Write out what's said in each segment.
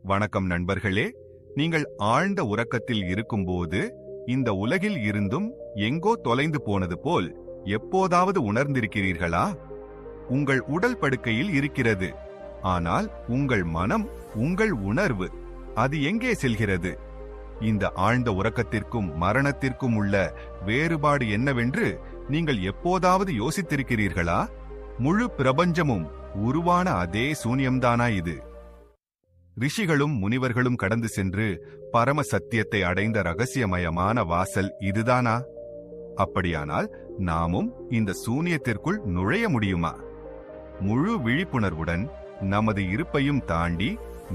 வணக்கம் நண்பர்களே. நீங்கள் ஆழ்ந்த உறக்கத்தில் இருக்கும்போது இந்த உலகில் இருந்தும் எங்கோ தொலைந்து போனது போல் எப்போதாவது உணர்ந்திருக்கிறீர்களா? உங்கள் உடல் படுக்கையில் இருக்கிறது, ஆனால் உங்கள் மனம், உங்கள் உணர்வு, அது எங்கே செல்கிறது? இந்த ஆழ்ந்த உறக்கத்திற்கும் மரணத்திற்கும் உள்ள வேறுபாடு என்னவென்று நீங்கள் எப்போதாவது யோசித்திருக்கிறீர்களா? முழு பிரபஞ்சமும் உருவான அதே சூன்யம்தானா இது? ரிஷிகளும் முனிவர்களும் கடந்து சென்று பரம சத்தியத்தை அடைந்த ரகசியமயமான வாசல் இதுதானா? அப்படியானால் நாமும் இந்த சூனியத்திற்குள் நுழைய முடியுமா? முழு விழிப்புணர்வுடன் நமது இருப்பையும் தாண்டி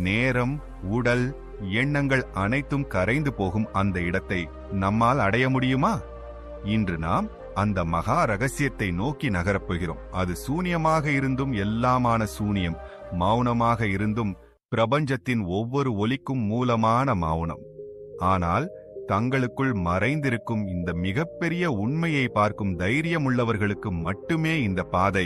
நேரம், உடல், எண்ணங்கள் அனைத்தும் கரைந்து போகும் அந்த இடத்தை நம்மால் அடைய முடியுமா? இன்று நாம் அந்த மகா ரகசியத்தை நோக்கி நகரப்போகிறோம். அது சூனியமாக இருந்தும் எல்லாமான சூனியம், மௌனமாக இருந்தும் பிரபஞ்சத்தின் ஒவ்வொரு ஒலிக்கும் மூலமான மௌனம். ஆனால் தங்களுக்குள் மறைந்திருக்கும் இந்த மிகப்பெரிய உண்மையை பார்க்கும் தைரியம் உள்ளவர்களுக்கு மட்டுமே இந்த பாதை.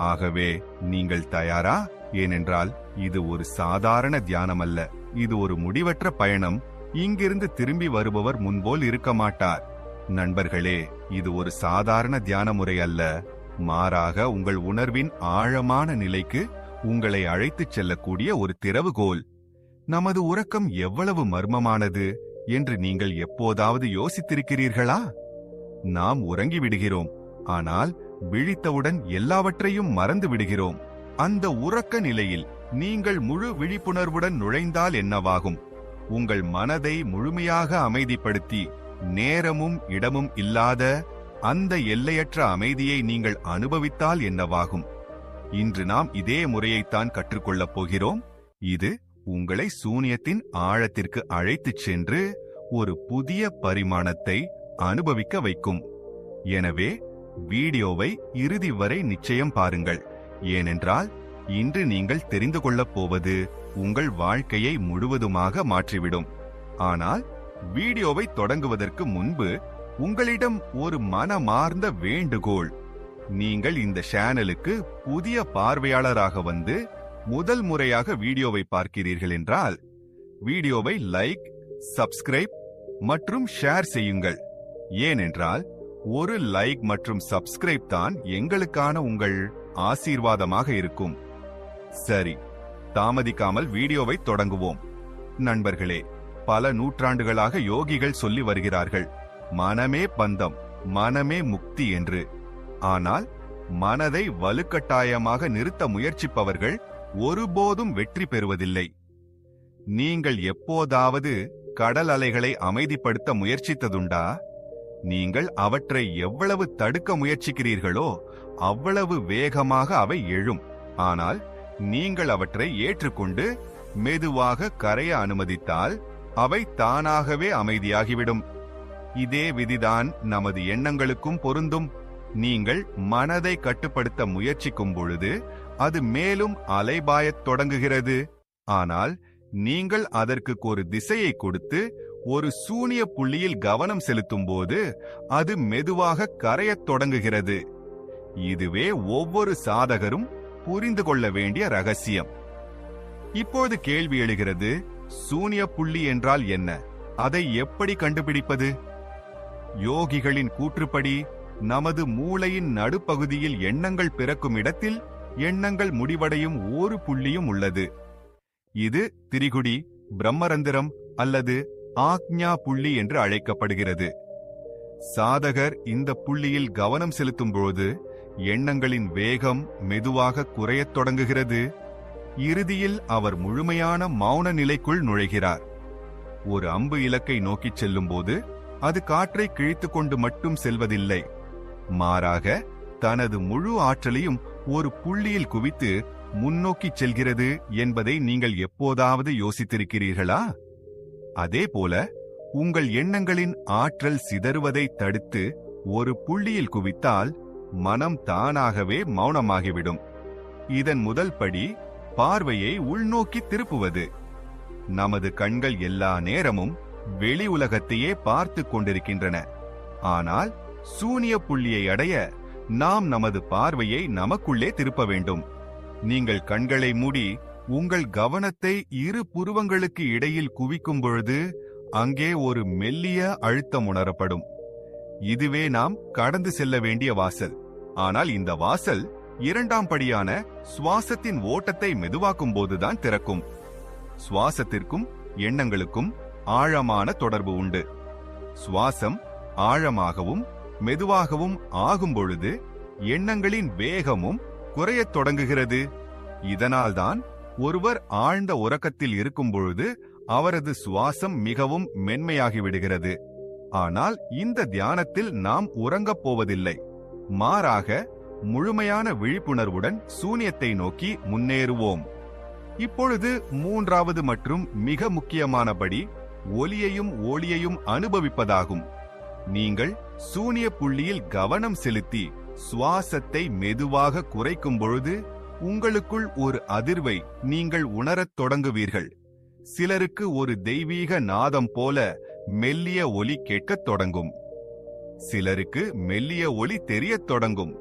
ஆகவே நீங்கள் தயாரா? ஏனென்றால் இது ஒரு சாதாரண தியானம் அல்ல, இது ஒரு முடிவற்ற பயணம். இங்கிருந்து திரும்பி வருபவர் முன்போல் இருக்க மாட்டார். நண்பர்களே, இது ஒரு சாதாரண தியான முறை அல்ல, மாறாக உங்கள் உணர்வின் ஆழமான நிலைக்கு உங்களை அழைத்துச் செல்லக்கூடிய ஒரு திறவுகோல். நமது உறக்கம் எவ்வளவு மர்மமானது என்று நீங்கள் எப்போதாவது யோசித்திருக்கிறீர்களா? நாம் உறங்கிவிடுகிறோம், ஆனால் விழித்தவுடன் எல்லாவற்றையும் மறந்து விடுகிறோம். அந்த உறக்க நிலையில் நீங்கள் முழு விழிப்புணர்வுடன் நுழைந்தால் என்னவாகும்? உங்கள் மனதை முழுமையாக அமைதிப்படுத்தி நேரமும் இடமும் இல்லாத அந்த எல்லையற்ற அமைதியை நீங்கள் அனுபவித்தால் என்னவாகும்? இன்று நாம் இதே முறையைத்தான் கற்றுக்கொள்ளப் போகிறோம். இது உங்களை சூனியத்தின் ஆழத்திற்கு அழைத்துச் சென்று ஒரு புதிய பரிமாணத்தை அனுபவிக்க வைக்கும். எனவே வீடியோவை இறுதி வரை நிச்சயம் பாருங்கள். ஏனென்றால் இன்று நீங்கள் தெரிந்து கொள்ளப் போவது உங்கள் வாழ்க்கையை முழுவதுமாக மாற்றிவிடும். ஆனால் வீடியோவை தொடங்குவதற்கு முன்பு உங்களிடம் ஒரு மனமார்ந்த வேண்டுகோள். நீங்கள் இந்த சேனலுக்கு புதிய பார்வையாளராக வந்து முதல் முறையாக வீடியோவை பார்க்கிறீர்கள் என்றால் வீடியோவை லைக், சப்ஸ்கிரைப் மற்றும் ஷேர் செய்யுங்கள். ஏனென்றால் ஒரு லைக் மற்றும் சப்ஸ்கிரைப் தான் எங்களுக்கான உங்கள் ஆசீர்வாதமாக இருக்கும். சரி, தாமதிக்காமல் வீடியோவை தொடங்குவோம். நண்பர்களே, பல நூற்றாண்டுகளாக யோகிகள் சொல்லி வருகிறார்கள், மனமே பந்தம், மனமே முக்தி என்று. ஆனால் மனதை வலுக்கட்டாயமாக நிறுத்த முயற்சிப்பவர்கள் ஒருபோதும் வெற்றி பெறுவதில்லை. நீங்கள் எப்போதாவது கடல் அலைகளை அமைதிப்படுத்த முயற்சித்ததுண்டா? நீங்கள் அவற்றை எவ்வளவு தடுக்க முயற்சிக்கிறீர்களோ அவ்வளவு வேகமாக அவை எழும். ஆனால் நீங்கள் அவற்றை ஏற்றுக்கொண்டு மெதுவாக கரைய அனுமதித்தால் அவை தானாகவே அமைதியாகிவிடும். இதே விதிதான் நமது எண்ணங்களுக்கும் பொருந்தும். நீங்கள் மனதை கட்டுப்படுத்த முயற்சிக்கும் பொழுது அது மேலும் அலைபாயத் தொடங்குகிறது. ஆனால் நீங்கள் அதற்கு ஒரு திசையை கொடுத்து ஒரு சூனிய புள்ளியில் கவனம் செலுத்தும் போது அது மெதுவாக கரையத் தொடங்குகிறது. இதுவே ஒவ்வொரு சாதகரும் புரிந்து கொள்ள வேண்டிய ரகசியம். இப்போது கேள்வி எழுகிறது, சூனிய புள்ளி என்றால் என்ன? அதை எப்படி கண்டுபிடிப்பது? யோகிகளின் கூற்றுப்படி நமது மூளையின் நடுப்பகுதியில் எண்ணங்கள் பிறக்கும் இடத்தில் எண்ணங்கள் முடிவடையும் ஒரு புள்ளியும் உள்ளது. இது திரிகுடி, பிரம்மரந்திரம் அல்லது ஆக்ஞா புள்ளி என்று அழைக்கப்படுகிறது. சாதகர் இந்த புள்ளியில் கவனம் செலுத்தும் போது எண்ணங்களின் வேகம் மெதுவாக குறையத் தொடங்குகிறது. இறுதியில் அவர் முழுமையான மௌன நிலைக்குள் நுழைகிறார். ஒரு அம்பு இலக்கை நோக்கிச் செல்லும் போது அது காற்றை கிழித்துக் கொண்டு மட்டும் செல்வதில்லை, மாறாக தனது முழு ஆற்றலையும் ஒரு புள்ளியில் குவித்து முன்னோக்கிச் செல்கிறது என்பதை நீங்கள் எப்போதாவது யோசித்திருக்கிறீர்களா? அதேபோல உங்கள் எண்ணங்களின் ஆற்றல் சிதறுவதை தடுத்து ஒரு புள்ளியில் குவித்தால் மனம் தானாகவே மௌனமாகிவிடும். இதன் முதல் படி பார்வையை உள்நோக்கி திருப்புவது. நமது கண்கள் எல்லா நேரமும் வெளி உலகத்தையே பார்த்து கொண்டிருக்கின்றன. ஆனால் சூனிய புள்ளியை அடைய நாம் நமது பார்வையை நமக்குள்ளே திருப்ப வேண்டும். நீங்கள் கண்களை மூடி உங்கள் கவனத்தை இரு புருவங்களுக்கு இடையில் குவிக்கும் பொழுது அங்கே ஒரு மெல்லிய அழுத்தம் உணரப்படும். இதுவே நாம் கடந்து செல்ல வேண்டிய வாசல். ஆனால் இந்த வாசல் இரண்டாம் படியான சுவாசத்தின் ஓட்டத்தை மெதுவாக்கும் போதுதான் திறக்கும். சுவாசத்திற்கும் எண்ணங்களுக்கும் ஆழமான தொடர்பு உண்டு. சுவாசம் ஆழமாகவும் மெதுவாகவும் ஆகும் பொழுது எண்ணங்களின் வேகமும் குறையத் தொடங்குகிறது. இதனால்தான் ஒருவர் ஆழ்ந்த உறக்கத்தில் இருக்கும் பொழுது அவரது சுவாசம் மிகவும் மென்மையாகிவிடுகிறது. ஆனால் இந்த தியானத்தில் நாம் உறங்கப் போவதில்லை. மாறாக முழுமையான விழிப்புணர்வுடன் சூனியத்தை நோக்கி முன்னேறுவோம். இப்பொழுது மூன்றாவது மற்றும் மிக முக்கியமானபடி ஒலியையும் ஒளியையும் அனுபவிப்பதாகும். நீங்கள் சூனிய புள்ளியில் கவனம் செலுத்தி சுவாசத்தை மெதுவாக குறைக்கும் பொழுது உங்களுக்குள் ஒரு அதிர்வை நீங்கள் உணரத் தொடங்குவீர்கள். சிலருக்கு ஒரு தெய்வீக நாதம் போல மெல்லிய ஒலி கேட்கத் தொடங்கும். சிலருக்கு மெல்லிய ஒலி தெரியத் தொடங்கும்.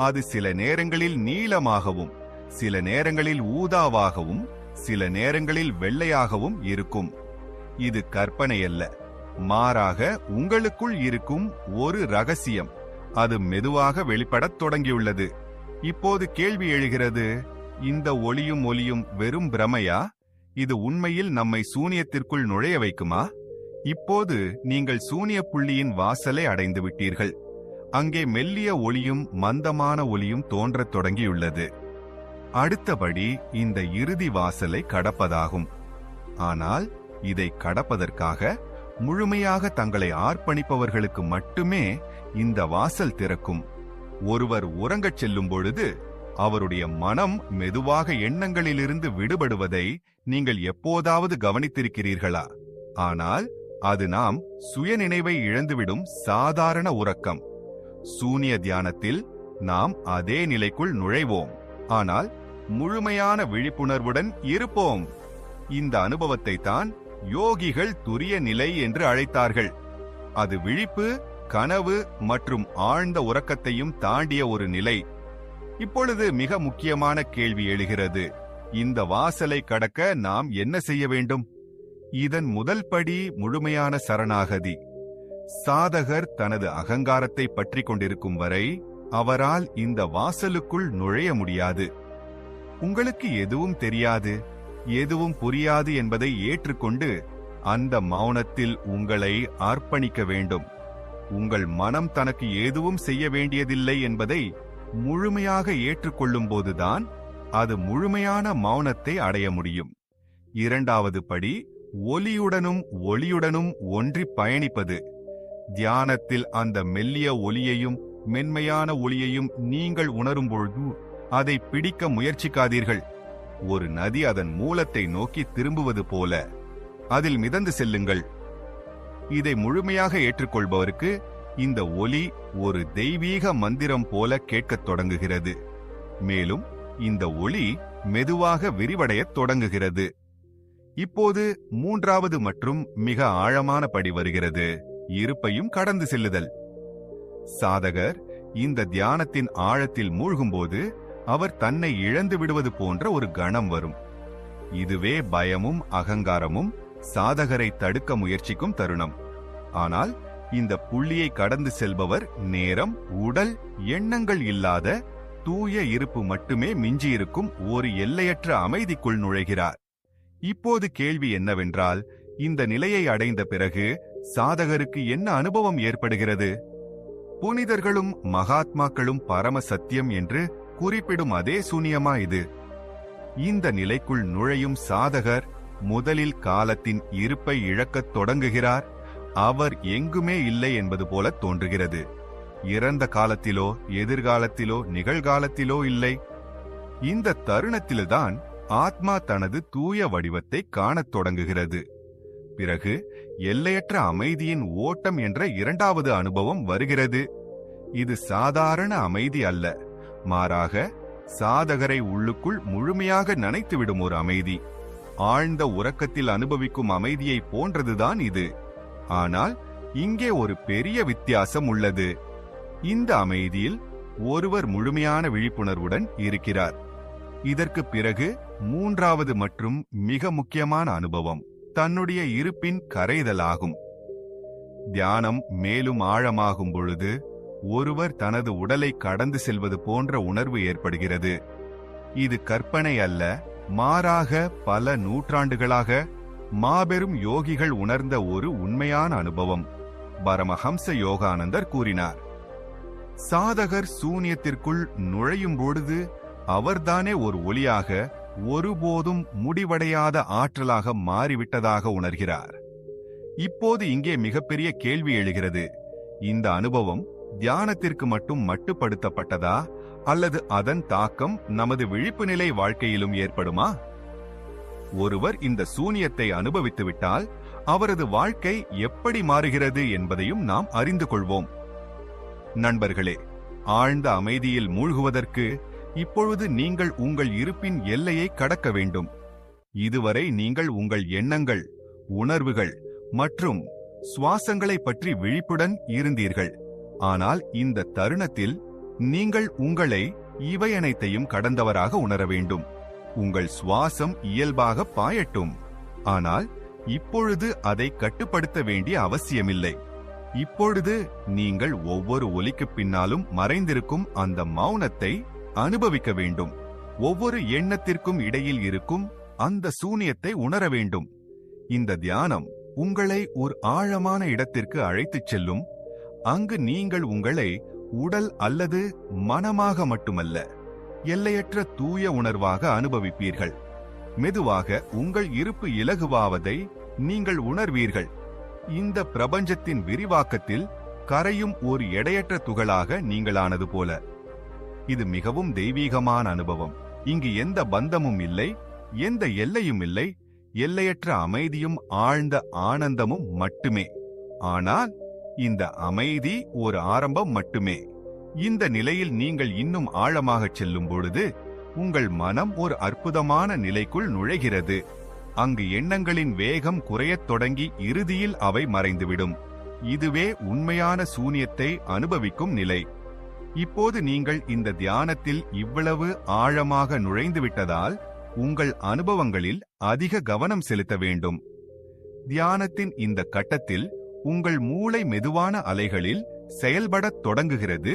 அது சில நேரங்களில் நீளமாகவும், சில நேரங்களில் ஊதாவாகவும், சில நேரங்களில் வெள்ளையாகவும் இருக்கும். இது கற்பனையல்ல, மாறாக உங்களுக்குள் இருக்கும் ஒரு ரகசியம். அது மெதுவாக வெளிப்படத் தொடங்கியுள்ளது. இப்போது கேள்வி எழுகிறது, இந்த ஒளியும் ஒலியும் வெறும் பிரமையா? இது உண்மையில் நம்மை சூனியத்திற்குள் நுழைய வைக்குமா? இப்போது நீங்கள் சூனிய புள்ளியின் வாசலை அடைந்து விட்டீர்கள். அங்கே மெல்லிய ஒளியும் மந்தமான ஒளியும் தோன்றத் தொடங்கியுள்ளது. அடுத்தபடி இந்த இறுதி வாசலை கடப்பதாகும். ஆனால் இதை கடப்பதற்காக முழுமையாக தங்களை அர்ப்பணிப்பவர்களுக்கு மட்டுமே இந்த வாசல் திறக்கும். ஒருவர் உறங்கச் செல்லும் பொழுது அவருடைய மனம் மெதுவாக எண்ணங்களிலிருந்து விடுபடுவதை நீங்கள் எப்போதாவது கவனித்திருக்கிறீர்களா? ஆனால் அது நாம் சுயநினைவை இழந்துவிடும் சாதாரண உறக்கம். சூனிய தியானத்தில் நாம் அதே நிலைக்குள் நுழைவோம், ஆனால் முழுமையான விழிப்புணர்வுடன் இருப்போம். இந்த அனுபவத்தை தான் யோகிகள் துரிய நிலை என்று அழைத்தார்கள். அது விழிப்பு, கனவு மற்றும் ஆழ்ந்த உறக்கத்தையும் தாண்டிய ஒரு நிலை. இப்பொழுது மிக முக்கியமான கேள்வி எழுகிறது, இந்த வாசலை கடக்க நாம் என்ன செய்ய வேண்டும்? இதன் முதல் படி முழுமையான சரணாகதி. சாதகர் தனது அகங்காரத்தை பற்றி கொண்டிருக்கும் வரை அவரால் இந்த வாசலுக்குள் நுழைய முடியாது. உங்களுக்கு எதுவும் தெரியாது, எதுவும் புரியாது என்பதை ஏற்றுக்கொண்டு அந்த மௌனத்தில் உங்களை அர்ப்பணிக்க வேண்டும். உங்கள் மனம் தனக்கு எதுவும் செய்ய வேண்டியதில்லை என்பதை முழுமையாக ஏற்றுக்கொள்ளும் போதுதான் அது முழுமையான மௌனத்தை அடைய முடியும். இரண்டாவது படி ஒலியுடனும் ஒளியுடனும் ஒன்றி பயணிப்பது. தியானத்தில் அந்த மெல்லிய ஒலியையும் மென்மையான ஒளியையும் நீங்கள் உணரும்பொழுது அதை பிடிக்க முயற்சிக்காதீர்கள். ஒரு நதி அதன் மூலத்தை நோக்கி திரும்புவது போல அதில் மிதந்து செல்லுங்கள். இதை முழுமையாக ஏற்றுக்கொள்பவருக்கு இந்த ஒலி ஒரு தெய்வீக மந்திரம் போல கேட்கத் தொடங்குகிறது. மேலும் இந்த ஒலி மெதுவாக விரிவடையத் தொடங்குகிறது. இப்போது மூன்றாவது மற்றும் மிக ஆழமான படி வருகிறது, இருப்பையும் கடந்து செல்லுதல். சாதகர் இந்த தியானத்தின் ஆழத்தில் மூழ்கும்போது அவர் தன்னை இழந்து விடுவது போன்ற ஒரு கணம் வரும். இதுவே பயமும் அகங்காரமும் சாதகரை தடுக்க முயற்சிக்கும் தருணம். ஆனால் இந்த புள்ளியை கடந்து செல்பவர் நேரம், உடல், எண்ணங்கள் இல்லாத தூய இருப்பு மட்டுமே மிஞ்சியிருக்கும் ஒரு எல்லையற்ற அமைதிக்குள் நுழைகிறார். இப்போது கேள்வி என்னவென்றால், இந்த நிலையை அடைந்த பிறகு சாதகருக்கு என்ன அனுபவம் ஏற்படுகிறது? புனிதர்களும் மகாத்மாக்களும் பரம சத்தியம் என்று குறிப்பிடும் அதே சூனியமா இது? இந்த நிலைக்குள் நுழையும் சாதகர் முதலில் காலத்தின் இருப்பை இழக்கத் தொடங்குகிறார். அவர் எங்குமே இல்லை என்பது போல தோன்றுகிறது. இறந்த காலத்திலோ எதிர்காலத்திலோ நிகழ்காலத்திலோ இல்லை. இந்த தருணத்தில்தான் ஆத்மா தனது தூய வடிவத்தை காணத் தொடங்குகிறது. பிறகு எல்லையற்ற அமைதியின் ஓட்டம் என்ற இரண்டாவது அனுபவம் வருகிறது. இது சாதாரண அமைதி அல்ல, மாறாக சாதகரை உள்ளுக்குள் முழுமையாக நனைத்துவிடும் ஒரு அமைதி. ஆழ்ந்த உறக்கத்தில் அனுபவிக்கும் அமைதியை போன்றதுதான் இது. ஆனால் இங்கே ஒரு பெரிய வித்தியாசம் உள்ளது. இந்த அமைதியில் ஒருவர் முழுமையான விழிப்புணர்வுடன் இருக்கிறார். இதற்கு பிறகு மூன்றாவது மற்றும் மிக முக்கியமான அனுபவம் தன்னுடைய இருப்பின் கரைதலாகும். தியானம் மேலும் ஆழமாகும் பொழுது ஒருவர் தனது உடலை கடந்து செல்வது போன்ற உணர்வு ஏற்படுகிறது. இது கற்பனை அல்ல, மாறாக பல நூற்றாண்டுகளாக மாபெரும் யோகிகள் உணர்ந்த ஒரு உண்மையான அனுபவம். பரமஹம்ச யோகானந்தர் கூறினார், சாதகர் சூனியத்திற்குள் நுழையும் பொழுது அவர்தானே ஒரு ஒளியாக, ஒருபோதும் முடிவடையாத ஆற்றலாக மாறிவிட்டதாக உணர்கிறார். இப்போது இங்கே மிகப்பெரிய கேள்வி எழுகிறது. இந்த அனுபவம் தியானத்திற்கு மட்டும் மட்டுப்படுத்தப்பட்டதா, அல்லது அதன் தாக்கம் நமது விழிப்பு நிலை வாழ்க்கையிலும் ஏற்படுமா? ஒருவர் இந்த சூனியத்தை அனுபவித்துவிட்டால் அவரது வாழ்க்கை எப்படி மாறுகிறது என்பதையும் நாம் அறிந்து கொள்வோம். நண்பர்களே, ஆழ்ந்த அமைதியில் மூழ்குவதற்கு இப்பொழுது நீங்கள் உங்கள் இருப்பின் எல்லையை கடக்க வேண்டும். இதுவரை நீங்கள் உங்கள் எண்ணங்கள், உணர்வுகள் மற்றும் சுவாசங்களை பற்றி விழிப்புடன் இருந்தீர்கள். ஆனால் இந்த தருணத்தில் நீங்கள் உங்களை இவை அனைத்தையும் கடந்தவராக உணர வேண்டும். உங்கள் சுவாசம் இயல்பாக பாயட்டும், ஆனால் இப்பொழுது அதை கட்டுப்படுத்த வேண்டிய அவசியமில்லை. இப்பொழுது நீங்கள் ஒவ்வொரு ஒலிக்குப் பின்னாலும் மறைந்திருக்கும் அந்த மௌனத்தை அனுபவிக்க வேண்டும். ஒவ்வொரு எண்ணத்திற்கும் இடையில் இருக்கும் அந்த சூனியத்தை உணர வேண்டும். இந்த தியானம் உங்களை ஒரு ஆழமான இடத்திற்கு அழைத்துச் செல்லும். அங்கு நீங்கள் உங்களை உடல் அல்லது மனமாக மட்டுமல்ல, எல்லையற்ற தூய உணர்வாக அனுபவிப்பீர்கள். மெதுவாக உங்கள் இருப்பு இலகுவாவதை நீங்கள் உணர்வீர்கள். இந்த பிரபஞ்சத்தின் விரிவாக்கத்தில் கரையும் ஒரு எடையற்ற துகளாக நீங்களானது போல. இது மிகவும் தெய்வீகமான அனுபவம். இங்கு எந்த பந்தமும் இல்லை, எந்த எல்லையும் இல்லை, எல்லையற்ற அமைதியும் ஆழ்ந்த ஆனந்தமும் மட்டுமே. ஆனால் இந்த அமைதி ஒரு ஆரம்பம் மட்டுமே. இந்த நிலையில் நீங்கள் இன்னும் ஆழமாகச் செல்லும் பொழுது உங்கள் மனம் ஒரு அற்புதமான நிலைக்குள் நுழைகிறது. அங்கு எண்ணங்களின் வேகம் குறையத் தொடங்கி இறுதியில் அவை மறைந்துவிடும். இதுவே உண்மையான சூனியத்தை அனுபவிக்கும் நிலை. இப்போது நீங்கள் இந்த தியானத்தில் இவ்வளவு ஆழமாக நுழைந்துவிட்டதால் உங்கள் அனுபவங்களில் அதிக கவனம் செலுத்த வேண்டும். தியானத்தின் இந்த கட்டத்தில் உங்கள் மூளை மெதுவான அலைகளில் செயல்படத் தொடங்குகிறது.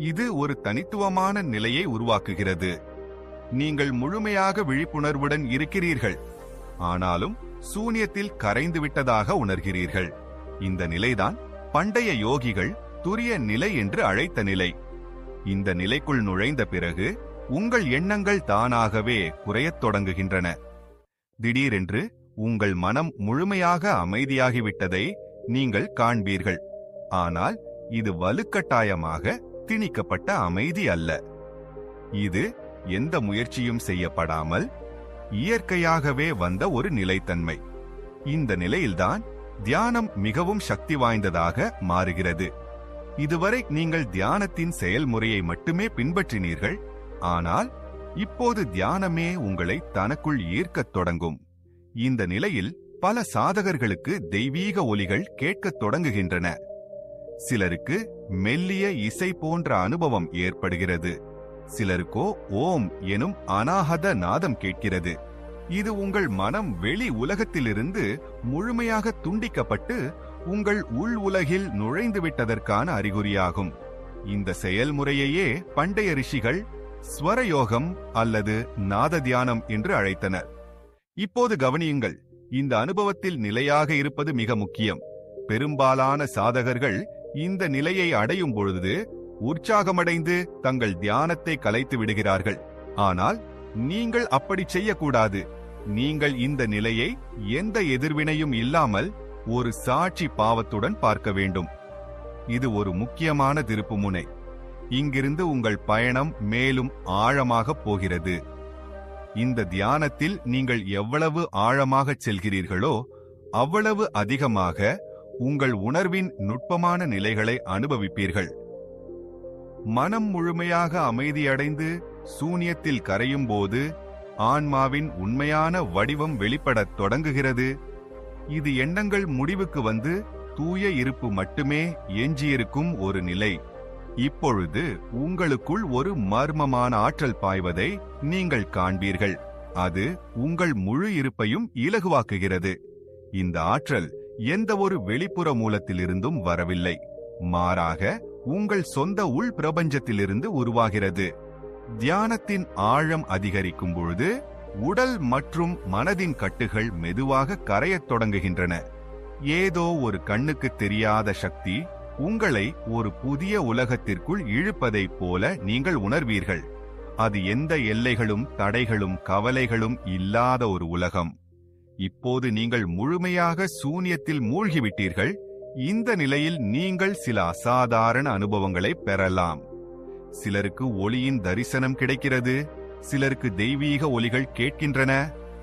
இது ஒரு தனித்துவமான நிலையை உருவாக்குகிறது. நீங்கள் முழுமையாக விழிப்புணர்வுடன் இருக்கிறீர்கள், ஆனாலும் சூனியத்தில் கரைந்து விட்டதாக உணர்கிறீர்கள். இந்த நிலைதான் பண்டைய யோகிகள் துரிய நிலை என்று அழைத்த நிலை. இந்த நிலைக்குள் நுழைந்த பிறகு உங்கள் எண்ணங்கள் தானாகவே குறையத் தொடங்குகின்றன. திடீரென்று உங்கள் மனம் முழுமையாக அமைதியாகிவிட்டதை நீங்கள் காண்பீர்கள். ஆனால் இது வலுக்கட்டாயமாக திணிக்கப்பட்ட அமைதி அல்ல. இது எந்த முயற்சியும் செய்யப்படாமல் இயற்கையாகவே வந்த ஒரு நிலைத்தன்மை. இந்த நிலையில்தான் தியானம் மிகவும் சக்தி வாய்ந்ததாக மாறுகிறது. இதுவரை நீங்கள் தியானத்தின் செயல்முறையை மட்டுமே பின்பற்றினீர்கள், ஆனால் இப்போது தியானமே உங்களை தனக்குள் ஈர்க்கத் தொடங்கும். இந்த நிலையில் பல சாதகர்களுக்கு தெய்வீக ஒலிகள் கேட்கத் தொடங்குகின்றன. சிலருக்கு மெல்லிய இசை போன்ற அனுபவம் ஏற்படுகிறது. சிலருக்கோ ஓம் எனும் அநாகத நாதம் கேட்கிறது. இது உங்கள் மனம் வெளி உலகத்திலிருந்து முழுமையாக துண்டிக்கப்பட்டு உங்கள் உள் உலகில் நுழைந்துவிட்டதற்கான அறிகுறியாகும். இந்த செயல்முறையையே பண்டைய ரிஷிகள் ஸ்வரயோகம் அல்லது நாத தியானம் என்று அழைத்தனர். இப்போது கவனியுங்கள், இந்த அனுபவத்தில் நிலையாக இருப்பது மிக முக்கியம். பெரும்பாலான சாதகர்கள் இந்த நிலையை அடையும் பொழுது உற்சாகமடைந்து தங்கள் தியானத்தை கலைத்து விடுகிறார்கள். ஆனால் நீங்கள் அப்படி செய்யக்கூடாது. நீங்கள் இந்த நிலையை எந்த எதிர்வினையும் இல்லாமல் ஒரு சாட்சி பாவத்துடன் பார்க்க வேண்டும். இது ஒரு முக்கியமான திருப்புமுனை. இங்கிருந்து உங்கள் பயணம் மேலும் ஆழமாகப் போகிறது. இந்த தியானத்தில் நீங்கள் எவ்வளவு ஆழமாகச் செல்கிறீர்களோ அவ்வளவு அதிகமாக உங்கள் உணர்வின் நுட்பமான நிலைகளை அனுபவிப்பீர்கள். மனம் முழுமையாக அமைதியடைந்து சூனியத்தில் கரையும் போது ஆன்மாவின் உண்மையான வடிவம் வெளிப்படத் தொடங்குகிறது. இது எண்ணங்கள் முடிவுக்கு வந்து தூய இருப்பு மட்டுமே எஞ்சியிருக்கும் ஒரு நிலை. இப்பொழுது உங்களுக்குள் ஒரு மர்மமான ஆற்றல் பாய்வதை நீங்கள் காண்பீர்கள். அது உங்கள் முழு இருப்பையும் இலகுவாக்குகிறது. இந்த ஆற்றல் எந்த ஒரு வெளிப்புற மூலத்திலிருந்தும் வரவில்லை, மாறாக உங்கள் சொந்த உள் பிரபஞ்சத்திலிருந்து உருவாகிறது. தியானத்தின் ஆழம் அதிகரிக்கும் பொழுது உடல் மற்றும் மனதின் கட்டுகள் மெதுவாக கரையத் தொடங்குகின்றன. ஏதோ ஒரு கண்ணுக்கு தெரியாத சக்தி உங்களை ஒரு புதிய உலகத்திற்குள் இழுப்பதைப் போல நீங்கள் உணர்வீர்கள். அது எந்த எல்லைகளும் தடைகளும் கவலைகளும் இல்லாத ஒரு உலகம். இப்போது நீங்கள் முழுமையாக சூன்யத்தில் மூழ்கிவிட்டீர்கள். இந்த நிலையில் நீங்கள் சில அசாதாரண அனுபவங்களை பெறலாம். சிலருக்கு ஒளியின் தரிசனம் கிடைக்கிறது, சிலருக்கு தெய்வீக ஒலிகள் கேட்கின்றன,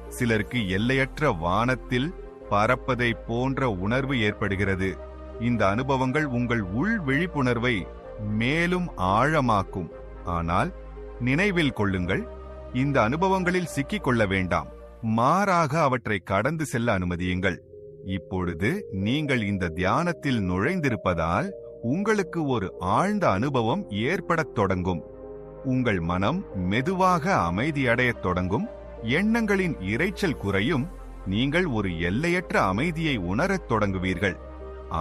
சிலருக்கு எல்லையற்ற வானத்தில் பறப்பதை போன்ற உணர்வு ஏற்படுகிறது. இந்த அனுபவங்கள் உங்கள் உள் விழிப்புணர்வை மேலும் ஆழமாக்கும். ஆனால் நினைவில் கொள்ளுங்கள், இந்த அனுபவங்களில் சிக்கிக் கொள்ள வேண்டாம். மாறாக அவற்றை கடந்து செல்ல அனுமதியுங்கள். இப்பொழுது நீங்கள் இந்த தியானத்தில் நுழைந்திருப்பதால் உங்களுக்கு ஒரு ஆழ்ந்த அனுபவம் ஏற்படத் தொடங்கும். உங்கள் மனம் மெதுவாக அமைதியடையத் தொடங்கும். எண்ணங்களின் இரைச்சல் குறையும். நீங்கள் ஒரு எல்லையற்ற அமைதியை உணரத் தொடங்குவீர்கள்.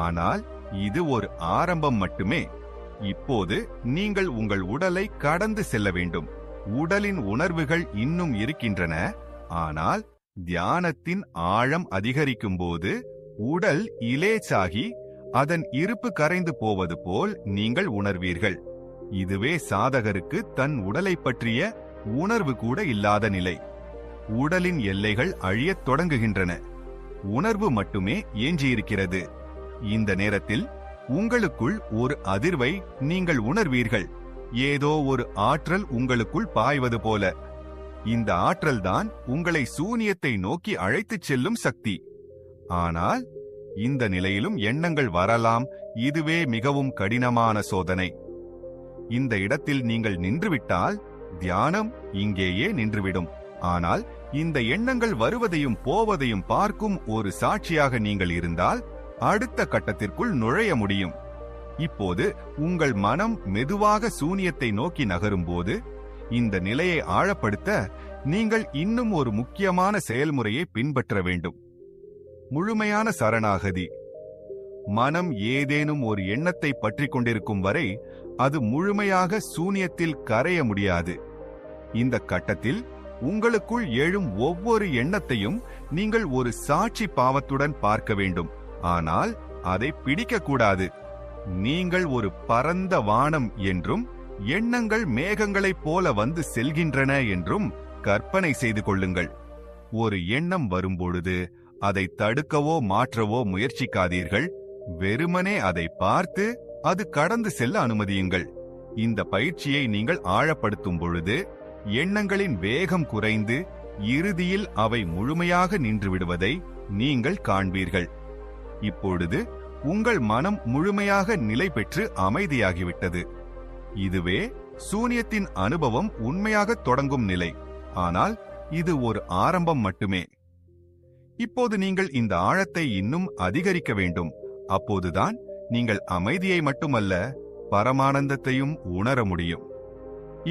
ஆனால் இது ஒரு ஆரம்பம் மட்டுமே. இப்போது நீங்கள் உங்கள் உடலை கடந்து செல்ல வேண்டும். உடலின் உணர்வுகள் இன்னும் இருக்கின்றன, ஆனால் தியானத்தின் ஆழம் அதிகரிக்கும் போது உடல் இலேசாகி அதன் இருப்பு கரைந்து போவது போல் நீங்கள் உணர்வீர்கள். இதுவே சாதகருக்கு தன் உடலை பற்றிய உணர்வு கூட இல்லாத நிலை. உடலின் எல்லைகள் அழியத் தொடங்குகின்றன. உணர்வு மட்டுமே எஞ்சியிருக்கிறது. இந்த நேரத்தில் உங்களுக்குள் ஒரு அதிர்வை நீங்கள் உணர்வீர்கள். ஏதோ ஒரு ஆற்றல் உங்களுக்குள் பாய்வது போல. இந்த ஆற்றல்தான் உங்களை சூனியத்தை நோக்கி அழைத்துச் செல்லும் சக்தி. ஆனால் இந்த நிலையிலும் எண்ணங்கள் வரலாம். இதுவே மிகவும் கடினமான சோதனை. இந்த இடத்தில் நீங்கள் நின்றுவிட்டால் தியானம் இங்கேயே நின்றுவிடும். ஆனால் இந்த எண்ணங்கள் வருவதையும் போவதையும் பார்க்கும் ஒரு சாட்சியாக நீங்கள் இருந்தால் அடுத்த கட்டத்திற்குள் நுழைய முடியும். இப்போது உங்கள் மனம் மெதுவாக சூனியத்தை நோக்கி நகரும்போது இந்த நிலையை ஆழப்படுத்த நீங்கள் இன்னும் ஒரு முக்கியமான செயல்முறையை பின்பற்ற வேண்டும். முழுமையான சரணாகதி. மனம் ஏதேனும் ஒரு எண்ணத்தை பற்றிக் கொண்டிருக்கும் வரை அது முழுமையாக சூனியத்தில் கரைய முடியாது. இந்த கட்டத்தில் உங்களுக்குள் எழும் ஒவ்வொரு எண்ணத்தையும் நீங்கள் ஒரு சாட்சி பாவத்துடன் பார்க்க வேண்டும். ஆனால் அதை பிடிக்கக்கூடாது. நீங்கள் ஒரு பரந்த வானம் என்றும் எண்ணங்கள் மேகங்களைப் போல வந்து செல்கின்றன என்றும் கற்பனை செய்து கொள்ளுங்கள். ஒரு எண்ணம் வரும்பொழுது அதை தடுக்கவோ மாற்றவோ முயற்சிக்காதீர்கள். வெறுமனே அதை பார்த்து அது கடந்து செல்ல அனுமதியுங்கள். இந்த பயிற்சியை நீங்கள் ஆழப்படுத்தும் பொழுது எண்ணங்களின் வேகம் குறைந்து இறுதியில் அவை முழுமையாக நின்றுவிடுவதை நீங்கள் காண்பீர்கள். இப்பொழுது உங்கள் மனம் முழுமையாக நிலை பெற்று அமைதியாகிவிட்டது. இதுவே சூனியத்தின் அனுபவம் உண்மையாக தொடங்கும் நிலை. ஆனால் இது ஒரு ஆரம்பம் மட்டுமே. இப்போது நீங்கள் இந்த ஆழத்தை இன்னும் அதிகரிக்க வேண்டும். அப்போதுதான் நீங்கள் அமைதியை மட்டுமல்ல, பரமானந்தத்தையும் உணர முடியும்.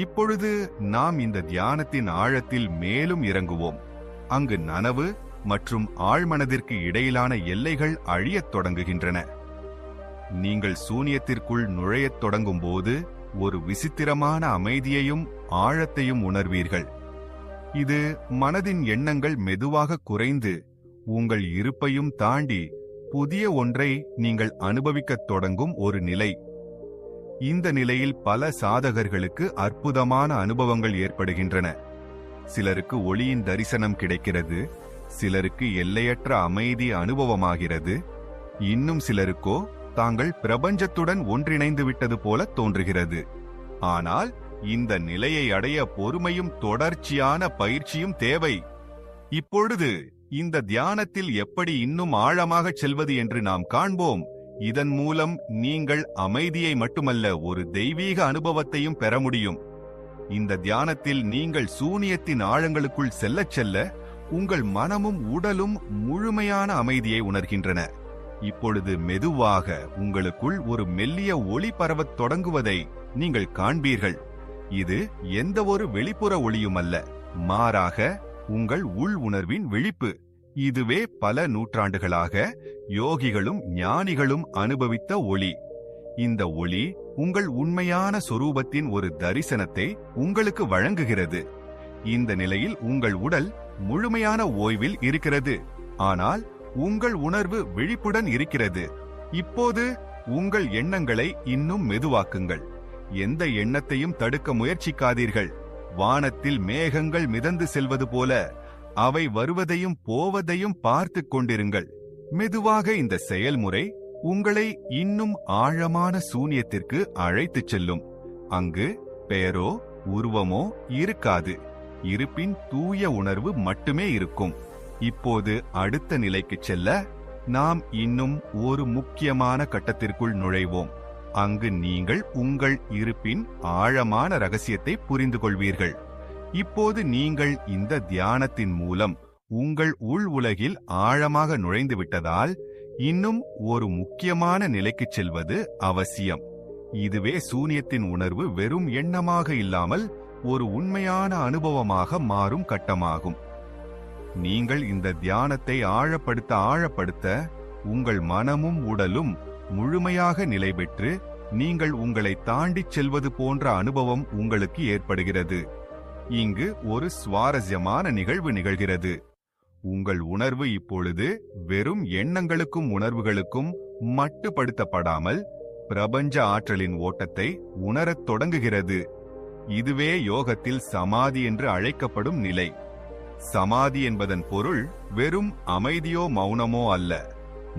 இப்பொழுது நாம் இந்த தியானத்தின் ஆழத்தில் மேலும் இறங்குவோம். அங்கு நனவு மற்றும் ஆழ்மனதிற்கு இடையிலான எல்லைகள் அழியத் தொடங்குகின்றன. நீங்கள் சூனியத்திற்குள் நுழையத் தொடங்கும் போது ஒரு விசித்திரமான அமைதியையும் ஆழத்தையும் உணர்வீர்கள். இது மனதின் எண்ணங்கள் மெதுவாக குறைந்து உங்கள் இருப்பையும் தாண்டி புதிய ஒன்றை நீங்கள் அனுபவிக்கத் தொடங்கும் ஒரு நிலை. இந்த நிலையில் பல சாதகர்களுக்கு அற்புதமான அனுபவங்கள் ஏற்படுகின்றன. சிலருக்கு ஒளியின் தரிசனம் கிடைக்கிறது, சிலருக்கு எல்லையற்ற அமைதி அனுபவமாகிறது, இன்னும் சிலருக்கோ தாங்கள் பிரபஞ்சத்துடன் ஒன்றிணைந்து விட்டது போல தோன்றுகிறது. ஆனால் இந்த நிலையை அடைய பொறுமையும் தொடர்ச்சியான பயிற்சியும் தேவை. இப்பொழுது இந்த தியானத்தில் எப்படி இன்னும் ஆழமாகச் செல்வது என்று நாம் காண்போம். இதன் மூலம் நீங்கள் அமைதியை மட்டுமல்ல, ஒரு தெய்வீக அனுபவத்தையும் பெற முடியும். இந்த தியானத்தில் நீங்கள் சூனியத்தின் ஆழங்களுக்குள் செல்லச் செல்ல உங்கள் மனமும் உடலும் முழுமையான அமைதியை உணர்கின்றன. இப்பொழுது மெதுவாக உங்களுக்குள் ஒரு மெல்லிய ஒளி பரவத் தொடங்குவதை நீங்கள் காண்பீர்கள். இது எந்த ஒரு வெளிப்புற ஒளியுமல்ல, மாறாக உங்கள் உள் உணர்வின் விழிப்பு. இதுவே பல நூற்றாண்டுகளாக யோகிகளும் ஞானிகளும் அனுபவித்த ஒளி. இந்த ஒளி உங்கள் உண்மையான சொரூபத்தின் ஒரு தரிசனத்தை உங்களுக்கு வழங்குகிறது. இந்த நிலையில் உங்கள் உடல் முழுமையான ஓய்வில் இருக்கிறது, ஆனால் உங்கள் உணர்வு விழிப்புடன் இருக்கிறது. இப்போது உங்கள் எண்ணங்களை இன்னும் மெதுவாக்குங்கள். எந்த எண்ணத்தையும் தடுக்க முயற்சிக்காதீர்கள். வானத்தில் மேகங்கள் மிதந்து செல்வது போல அவை வருவதையும் போவதையும் பார்த்து கொண்டிருங்கள். மெதுவாக இந்த செயல்முறை உங்களை இன்னும் ஆழமான சூன்யத்திற்கு அழைத்துச் செல்லும். அங்கு பெயரோ உருவமோ இருக்காது, இருப்பின் தூய உணர்வு மட்டுமே இருக்கும். இப்போது அடுத்த நிலைக்கு செல்ல நாம் இன்னும் ஒரு முக்கியமான கட்டத்திற்குள் நுழைவோம். அங்கு நீங்கள் உங்கள் இருப்பின் ஆழமான ரகசியத்தை புரிந்து கொள்வீர்கள். இப்போது நீங்கள் இந்த தியானத்தின் மூலம் உங்கள் உள் உலகில் ஆழமாக நுழைந்து விட்டதால் இன்னும் ஒரு முக்கியமான நிலைக்குச் செல்வது அவசியம். இதுவே சூனியத்தின் உணர்வு வெறும் எண்ணமாக இல்லாமல் ஒரு உண்மையான அனுபவமாக மாறும் கட்டமாகும். நீங்கள் இந்த தியானத்தை ஆழப்படுத்த உங்கள் மனமும் உடலும் முழுமையாக நிலை பெற்று நீங்கள் உங்களை தாண்டிச் செல்வது போன்ற அனுபவம் உங்களுக்கு ஏற்படுகிறது. இங்கு ஒரு சுவாரஸ்யமான நிகழ்வு நிகழ்கிறது. உங்கள் உணர்வு இப்பொழுது வெறும் எண்ணங்களுக்கும் உணர்வுகளுக்கும் மட்டுப்படுத்தப்படாமல் பிரபஞ்ச ஆற்றலின் ஓட்டத்தை உணரத் தொடங்குகிறது. இதுவே யோகத்தில் சமாதி என்று அழைக்கப்படும் நிலை. சமாதி என்பதன் பொருள் வெறும் அமைதியோ மௌனமோ அல்ல,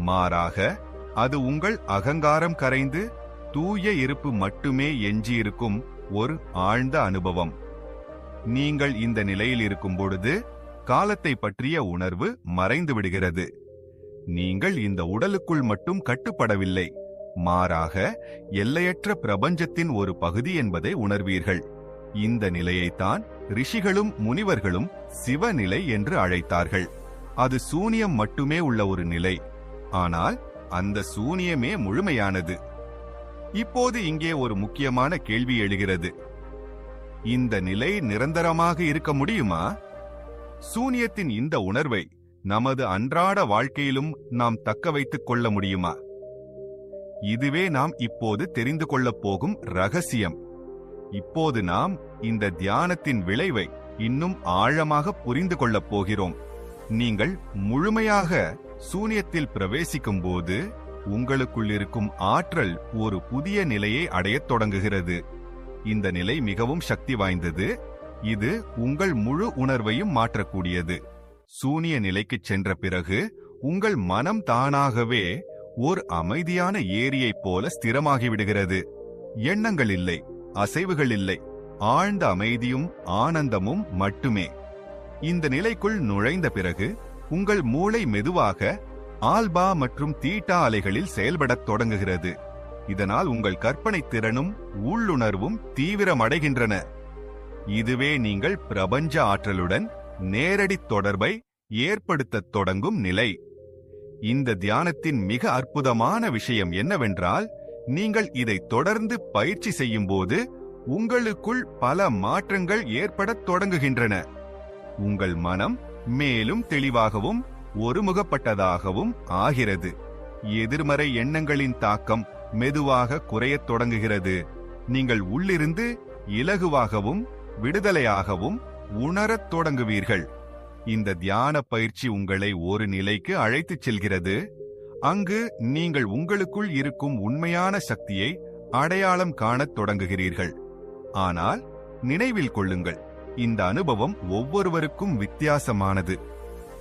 மாறாக அது உங்கள் அகங்காரம் கரைந்து தூய இருப்பு மட்டுமே எஞ்சியிருக்கும் ஒரு ஆழ்ந்த அனுபவம். நீங்கள் இந்த நிலையில் இருக்கும் பொழுது காலத்தை பற்றிய உணர்வு மறைந்து விடுகிறது. நீங்கள் இந்த உடலுக்குள் மட்டும் கட்டுப்படவில்லை, மாறாக எல்லையற்ற பிரபஞ்சத்தின் ஒரு பகுதி என்பதை உணர்வீர்கள். இந்த நிலையைத்தான் ரிஷிகளும் முனிவர்களும் சிவநிலை என்று அழைத்தார்கள். அது சூனியம் மட்டுமே உள்ள ஒரு நிலை, ஆனால் அந்த சூனியமே முழுமையானது. இப்போது இங்கே ஒரு முக்கியமான கேள்வி எழுகிறது. இந்த நிலை நிரந்தரமாக இருக்க முடியுமா? சூனியத்தின் இந்த உணர்வை நமது அன்றாட வாழ்க்கையிலும் நாம் தக்க வைத்துக் கொள்ள முடியுமா? இதுவே நாம் இப்போது தெரிந்து கொள்ளப் போகும் ரகசியம். இப்போது நாம் இந்த தியானத்தின் விளைவை இன்னும் ஆழமாக புரிந்து கொள்ளப் போகிறோம். நீங்கள் முழுமையாக சூனியத்தில் பிரவேசிக்கும் போது உங்களுக்குள் இருக்கும் ஆற்றல் ஒரு புதிய நிலையை அடையத் தொடங்குகிறது. இந்த நிலை மிகவும் சக்தி வாய்ந்தது. இது உங்கள் முழு உணர்வையும் மாற்றக்கூடியது. சூனிய நிலைக்குச் சென்ற பிறகு உங்கள் மனம் தானாகவே ஓர் அமைதியான ஏரியைப் போல ஸ்திரமாகிவிடுகிறது. எண்ணங்கள் இல்லை, அசைவுகள் இல்லை, ஆழ்ந்த அமைதியும் ஆனந்தமும் மட்டுமே. இந்த நிலைக்குள் நுழைந்த பிறகு உங்கள் மூளை மெதுவாக ஆல்பா மற்றும் தீட்டா அலைகளில் செயல்படத் தொடங்குகிறது. இதனால் உங்கள் கற்பனை திறனும் உள்ளுணர்வும் தீவிரமடைகின்றன. இதுவே நீங்கள் பிரபஞ்ச ஆற்றலுடன் நேரடி தொடர்பை ஏற்படுத்தத் தொடங்கும் நிலை. இந்த தியானத்தின் மிக அற்புதமான விஷயம் என்னவென்றால், நீங்கள் இதை தொடர்ந்து பயிற்சி செய்யும்போது உங்களுக்குள் பல மாற்றங்கள் ஏற்படத் தொடங்குகின்றன. உங்கள் மனம் மேலும் தெளிவாகவும் ஒருமுகப்பட்டதாகவும் ஆகிறது. எதிர்மறை எண்ணங்களின் தாக்கம் மெதுவாக குறையத் தொடங்குகிறது. நீங்கள் உள்ளிருந்து இலகுவாகவும் விடுதலையாகவும் உணரத் தொடங்குவீர்கள். இந்த தியான பயிற்சி உங்களை ஒரு நிலைக்கு அழைத்துச் செல்கிறது. அங்கு நீங்கள் உங்களுக்குள் இருக்கும் உண்மையான சக்தியை அடையாளம் காணத் தொடங்குகிறீர்கள். ஆனால் நினைவில் கொள்ளுங்கள், இந்த அனுபவம் ஒவ்வொருவருக்கும் வித்தியாசமானது.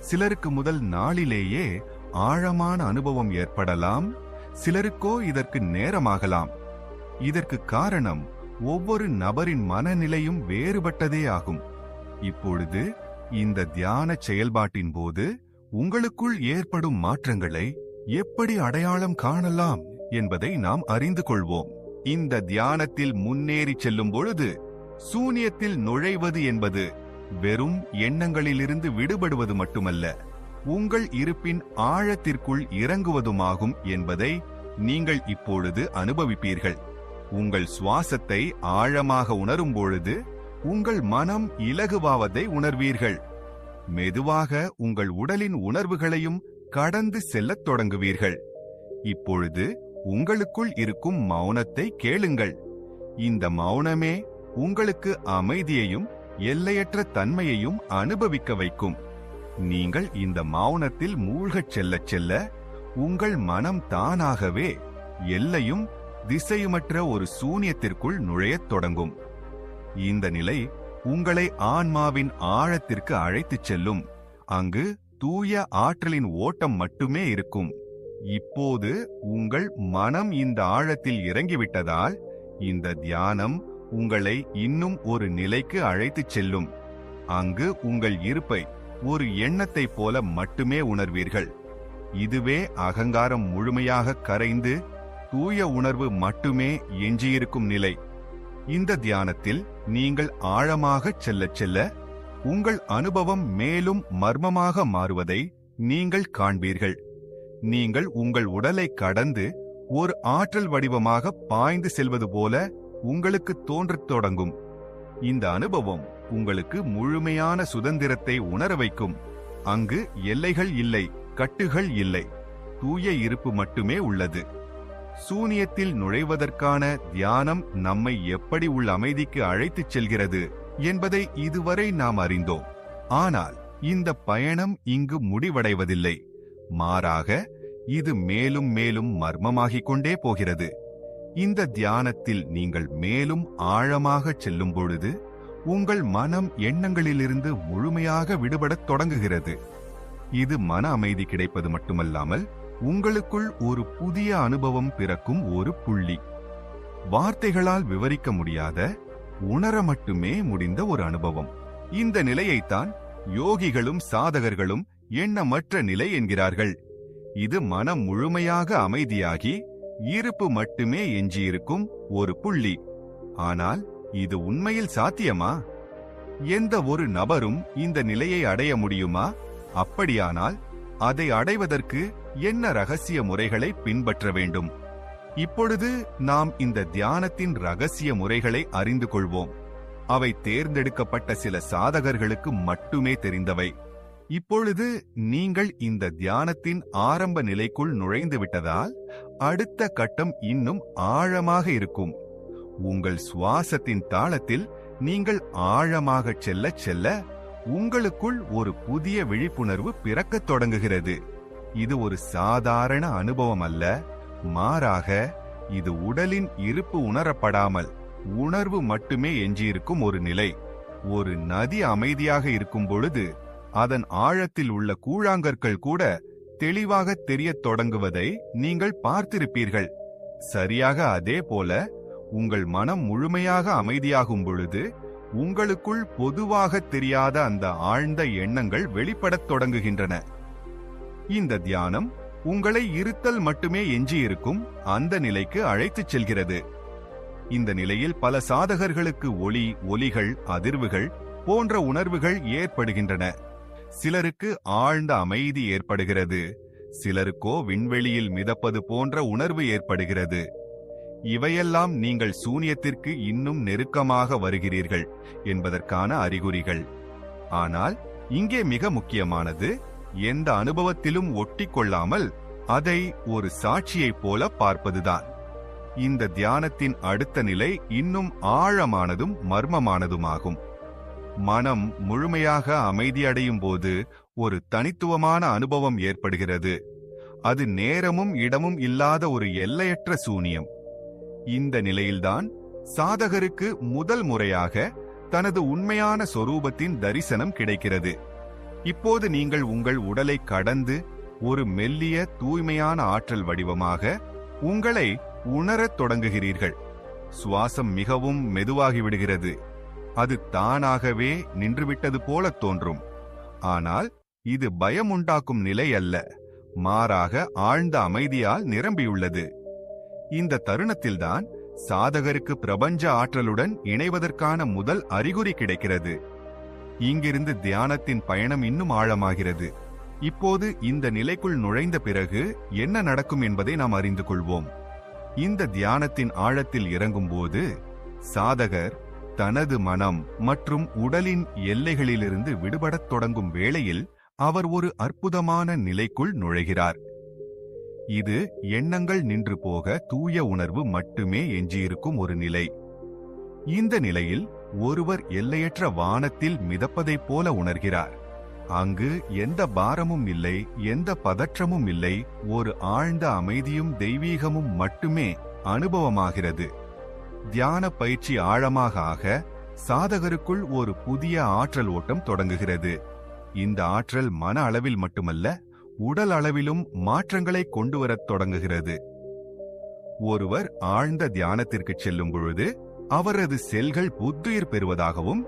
சிலருக்கு முதல் நாளிலேயே ஆழமான அனுபவம் ஏற்படலாம், சிலருக்கோ இதற்கு நேரமாகலாம். இதற்கு காரணம் ஒவ்வொரு நபரின் மனநிலையும் வேறுபட்டதே ஆகும். இப்பொழுது இந்த தியான செயல்பாட்டின் போது உங்களுக்குள் ஏற்படும் மாற்றங்களை எப்படி அடையாளம் காணலாம் என்பதை நாம் அறிந்து கொள்வோம். இந்த தியானத்தில் முன்னேறி செல்லும் பொழுது சூனியத்தில் நுழைவது என்பது வெறும் எண்ணங்களிலிருந்து விடுபடுவது மட்டுமல்ல, உங்கள் இருப்பின் ஆழத்திற்குள் இறங்குவதுமாகும் என்பதை நீங்கள் இப்பொழுது அனுபவிப்பீர்கள். உங்கள் சுவாசத்தை ஆழமாக உணரும் பொழுது உங்கள் மனம் இலகுவாவதை உணர்வீர்கள். மெதுவாக உங்கள் உடலின் உணர்வுகளையும் கடந்து செல்லத் தொடங்குவீர்கள். இப்பொழுது உங்களுக்குள் இருக்கும் மௌனத்தை கேளுங்கள். இந்த மௌனமே உங்களுக்கு அமைதியையும் எல்லையற்ற தன்மையையும் அனுபவிக்க வைக்கும். நீங்கள் இந்த மௌனத்தில் மூழ்கச் செல்லச் செல்ல உங்கள் மனம் தானாகவே எல்லையும் திசையுமற்ற ஒரு சூன்யத்திற்குள் நுழையத் தொடங்கும். இந்த நிலை உங்களை ஆன்மாவின் ஆழத்திற்கு அழைத்துச் செல்லும். அங்கு தூய ஆற்றலின் ஓட்டம் மட்டுமே இருக்கும். இப்போது உங்கள் மனம் இந்த ஆழத்தில் இறங்கிவிட்டதால் இந்த தியானம் உங்களை இன்னும் ஒரு நிலைக்கு அழைத்துச் செல்லும். அங்கு உங்கள் இருப்பை ஒரு எண்ணத்தைப் போல மட்டுமே உணர்வீர்கள். இதுவே அகங்காரம் முழுமையாக கரைந்து தூய உணர்வு மட்டுமே எஞ்சியிருக்கும் நிலை. இந்த தியானத்தில் நீங்கள் ஆழமாகச் செல்லச் செல்ல உங்கள் அனுபவம் மேலும் மர்மமாக மாறுவதை நீங்கள் காண்பீர்கள். நீங்கள் உங்கள் உடலை கடந்து ஒரு ஆற்றல் வடிவமாக பாய்ந்து செல்வது போல உங்களுக்கு தோன்றத் தொடங்கும். இந்த அனுபவம் உங்களுக்கு முழுமையான சுதந்திரத்தை உணர வைக்கும். அங்கு எல்லைகள் இல்லை, கட்டுகள் இல்லை, தூய இருப்பு மட்டுமே உள்ளது. சூனியத்தில் நுழைவதற்கான தியானம் நம்மை எப்படி உள்ள அமைதிக்கு அழைத்துச் செல்கிறது என்பதை இதுவரை நாம் அறிந்தோம். ஆனால் இந்த பயணம் இங்கு முடிவடைவதில்லை. மாறாக இது மேலும் மேலும் மர்மமாகிக் கொண்டே போகிறது. இந்த தியானத்தில் நீங்கள் மேலும் ஆழமாகச் செல்லும் பொழுது உங்கள் மனம் எண்ணங்களிலிருந்து முழுமையாக விடுபடத் தொடங்குகிறது. இது மன அமைதி கிடைப்பது மட்டுமல்லாமல் உங்களுக்குள் ஒரு புதிய அனுபவம் பிறக்கும் ஒரு புள்ளி. வார்த்தைகளால் விவரிக்க முடியாத, உணர மட்டுமே முடிந்த ஒரு அனுபவம். இந்த நிலையைத்தான் யோகிகளும் சாதகர்களும் எண்ணமற்ற நிலை என்கிறார்கள். இது மனம் முழுமையாக அமைதியாகி இருப்பு மட்டுமே எஞ்சியிருக்கும் ஒரு புள்ளி. ஆனால் இது உண்மையில் சாத்தியமா? எந்த ஒரு நபரும் இந்த நிலையை அடைய முடியுமா? அப்படியானால் அதை அடைவதற்கு என்ன ரகசிய முறைகளை பின்பற்ற வேண்டும்? இப்பொழுது நாம் இந்த தியானத்தின் ரகசிய முறைகளை அறிந்து கொள்வோம். அவை தேர்ந்தெடுக்கப்பட்ட சில சாதகர்களுக்கு மட்டுமே தெரிந்தவை. இப்பொழுது நீங்கள் இந்த தியானத்தின் ஆரம்ப நிலைக்குள் நுழைந்து விட்டதால் அடுத்த கட்டம் இன்னும் ஆழமாக இருக்கும். உங்கள் சுவாசத்தின் தாளத்தில் நீங்கள் ஆழமாகச் செல்லச் செல்ல உங்களுக்குள் ஒரு புதிய விழிப்புணர்வு பிறக்கத் தொடங்குகிறது. இது ஒரு சாதாரண அனுபவம் அல்ல, மாறாக இது உடலின் இருப்பு உணரப்படாமல் உணர்வு மட்டுமே எஞ்சியிருக்கும் ஒரு நிலை. ஒரு நதி அமைதியாக இருக்கும் பொழுது அதன் ஆழத்தில் உள்ள கூழாங்கற்கள் கூட தெளிவாக தெரியத் தொடங்குவதை நீங்கள் பார்த்திருப்பீர்கள். சரியாக அதே போல உங்கள் மனம் முழுமையாக அமைதியாகும் பொழுது உங்களுக்குள் பொதுவாக தெரியாத அந்த ஆழ்ந்த எண்ணங்கள் வெளிப்படத் தொடங்குகின்றன. இந்த தியானம் உங்களை இருத்தல் மட்டுமே எஞ்சியிருக்கும் அந்த நிலைக்கு அழைத்துச் செல்கிறது. இந்த நிலையில் பல சாதகர்களுக்கு ஒளி, ஒலிகள், அதிர்வுகள் போன்ற உணர்வுகள் ஏற்படுகின்றன. சிலருக்கு ஆழ்ந்த அமைதி ஏற்படுகிறது, சிலருக்கோ விண்வெளியில் மிதப்பது போன்ற உணர்வு ஏற்படுகிறது. இவையெல்லாம் நீங்கள் சூனியத்திற்கு இன்னும் நெருக்கமாக வருகிறீர்கள் என்பதற்கான அறிகுறிகள். ஆனால் இங்கே மிக முக்கியமானது, எந்த அனுபவத்திலும் ஒட்டிக்கொள்ளாமல் அதை ஒரு சாட்சியைப் போல பார்ப்பதுதான். இந்த தியானத்தின் அடுத்த நிலை இன்னும் ஆழமானதும் மர்மமானதுமாகும். மனம் முழுமையாக அமைதியடையும் போது ஒரு தனித்துவமான அனுபவம் ஏற்படுகிறது. அது நேரமும் இடமும் இல்லாத ஒரு எல்லையற்ற சூனியம். இந்த நிலையில்தான் சாதகருக்கு முதல் முறையாக தனது உண்மையான சொரூபத்தின் தரிசனம் கிடைக்கிறது. இப்போது நீங்கள் உங்கள் உடலை கடந்து ஒரு மெல்லிய தூய்மையான ஆற்றல் வடிவமாக உங்களை உணரத் தொடங்குகிறீர்கள். சுவாசம் மிகவும் மெதுவாகிவிடுகிறது. அது தானாகவே நின்றுவிட்டது போல தோன்றும். ஆனால் இது பயமுண்டாக்கும் நிலை அல்ல, மாறாக ஆழ்ந்த அமைதியால் நிரம்பியுள்ளது. இந்த தருணத்தில்தான் சாதகருக்கு பிரபஞ்ச ஆற்றலுடன் இணைவதற்கான முதல் அறிகுறி கிடைக்கிறது. இங்கிருந்து தியானத்தின் பயணம் இன்னும் ஆழமாகிறது. இப்போது இந்த நிலைக்குள் நுழைந்த பிறகு என்ன நடக்கும் என்பதை நாம் அறிந்து கொள்வோம். இந்த தியானத்தின் ஆழத்தில் இறங்கும்போது சாதகர் தனது மனம் மற்றும் உடலின் எல்லைகளிலிருந்து விடுபடத் தொடங்கும் வேளையில் அவர் ஒரு அற்புதமான நிலைக்குள் நுழைகிறார். இது எண்ணங்கள் நின்று போக தூய உணர்வு மட்டுமே எஞ்சியிருக்கும் ஒரு நிலை. இந்த நிலையில் ஒருவர் எல்லையற்ற வானத்தில் மிதப்பதைப் போல உணர்கிறார். அங்கு எந்த பாரமும் இல்லை, எந்த பதற்றமும் இல்லை, ஒரு ஆழ்ந்த அமைதியும் தெய்வீகமும் மட்டுமே அனுபவமாகிறது. தியான பயிற்சி ஆழமாக ஆக சாதகருக்குள் ஒரு புதிய ஆற்றல் ஓட்டம் தொடங்குகிறது. இந்த ஆற்றல் மன அளவில் மட்டுமல்ல, உடல் அளவிலும் மாற்றங்களை கொண்டுவரத் தொடங்குகிறது. ஒருவர் ஆழ்ந்த தியானத்திற்கு செல்லும் பொழுது அவரது செல்கள் புத்துயிர் பெறுவதாகவும்,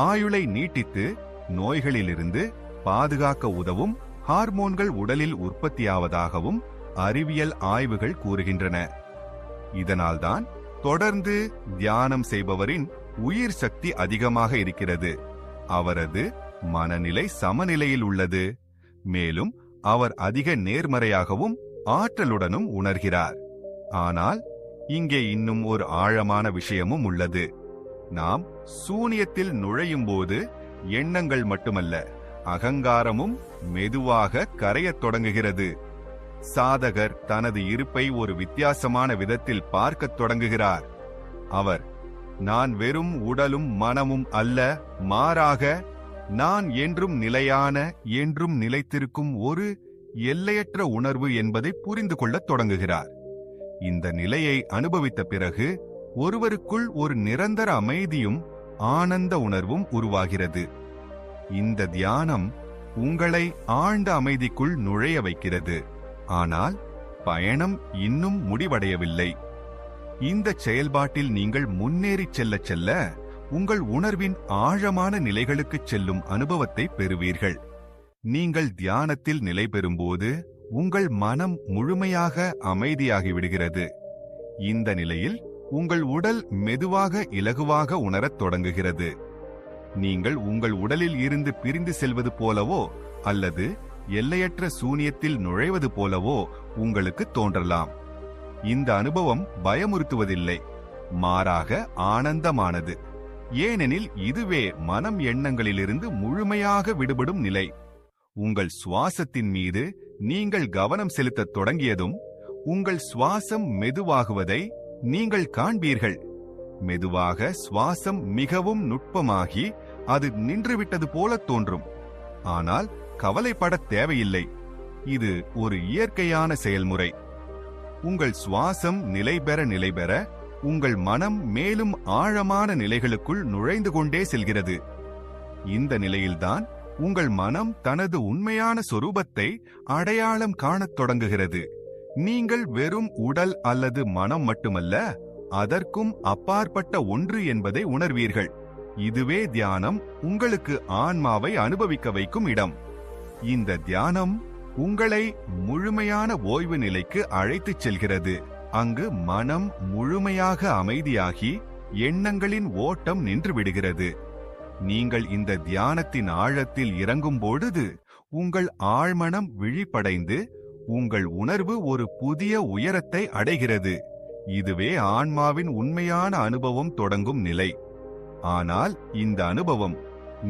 ஆயுளை நீட்டித்து நோய்களிலிருந்து பாதுகாக்க உதவும் ஹார்மோன்கள் உடலில் உற்பத்தியாவதாகவும் அறிவியல் ஆய்வுகள் கூறுகின்றன. இதனால்தான் தொடர்ந்து தியானம் செய்பவரின் உயிர் சக்தி அதிகமாக இருக்கிறது. அவரது மனநிலை சமநிலையில் உள்ளது. மேலும் அவர் அதிக நேர்மறையாகவும் ஆற்றலுடனும் உணர்கிறார். ஆனால் இங்கே இன்னும் ஒரு ஆழமான விஷயமும் உள்ளது. நாம் சூனியத்தில் நுழையும் போது எண்ணங்கள் மட்டுமல்ல, அகங்காரமும் மெதுவாக கரையத் தொடங்குகிறது. சாதகர் தனது இருப்பை ஒரு வித்தியாசமான விதத்தில் பார்க்கத் தொடங்குகிறார். அவர், நான் வெறும் உடலும் மனமும் அல்ல, மாறாக நான் என்றும் நிலையான, என்றும் நிலைத்திருக்கும் ஒரு எல்லையற்ற உணர்வு என்பதை புரிந்து கொள்ளத் தொடங்குகிறார். இந்த நிலையை அனுபவித்த பிறகு ஒருவருக்குள் ஒரு நிரந்தர அமைதியும் ஆனந்த உணர்வும் உருவாகிறது. இந்த தியானம் உங்களை ஆழ்ந்த அமைதிக்குள் நுழைய வைக்கிறது. ஆனால் பயணம் இன்னும் முடிவடையவில்லை. இந்த செயல்பாட்டில் நீங்கள் முன்னேறிச் செல்ல செல்ல உங்கள் உணர்வின் ஆழமான நிலைகளுக்குச் செல்லும் அனுபவத்தை பெறுவீர்கள். நீங்கள் தியானத்தில் நிலை பெறும்போது உங்கள் மனம் முழுமையாக அமைதியாகிவிடுகிறது. இந்த நிலையில் உங்கள் உடல் மெதுவாக இலகுவாக உணரத் தொடங்குகிறது. நீங்கள் உங்கள் உடலில் இருந்து பிரிந்து செல்வது போலவோ அல்லது எல்லையற்ற சூனியத்தில் நுழைவது போலவோ உங்களுக்கு தோன்றலாம். இந்த அனுபவம் பயமுறுத்துவதில்லை, மாறாக ஆனந்தமானது. ஏனெனில் இதுவே மனம் எண்ணங்களிலிருந்து முழுமையாக விடுபடும் நிலை. உங்கள் சுவாசத்தின் மீது நீங்கள் கவனம் செலுத்தத் தொடங்கியதும் உங்கள் சுவாசம் மெதுவாகுவதை நீங்கள் காண்பீர்கள். மெதுவாக சுவாசம் மிகவும் நுட்பமாகி அது நின்றுவிட்டது போல தோன்றும். ஆனால் கவலைப்படத் தேவையில்லை. இது ஒரு இயற்கையான செயல்முறை. உங்கள் சுவாசம் நிலைபெற உங்கள் மனம் மேலும் ஆழமான நிலைகளுக்குள் நுழைந்து கொண்டே செல்கிறது. இந்த நிலையில்தான் உங்கள் மனம் தனது உண்மையான சொரூபத்தை அடையாளம் காணத் தொடங்குகிறது. நீங்கள் வெறும் உடல் அல்லது மனம் மட்டுமல்ல, அதற்கும் அப்பாற்பட்ட ஒன்று என்பதை உணர்வீர்கள். இதுவே தியானம் உங்களுக்கு ஆன்மாவை அனுபவிக்க வைக்கும் இடம். இந்த தியானம் உங்களை முழுமையான ஓய்வு நிலைக்கு அழைத்துச் செல்கிறது. அங்கு மனம் முழுமையாக அமைதியாகி எண்ணங்களின் ஓட்டம் நின்று விடுகிறது. நீங்கள் இந்த தியானத்தின் ஆழத்தில் இறங்கும் பொழுது உங்கள் ஆழ்மனம் விழிப்படைந்து உங்கள் உணர்வு ஒரு புதிய உயரத்தை அடைகிறது. இதுவே ஆன்மாவின் உண்மையான அனுபவம் தொடங்கும் நிலை. ஆனால் இந்த அனுபவம்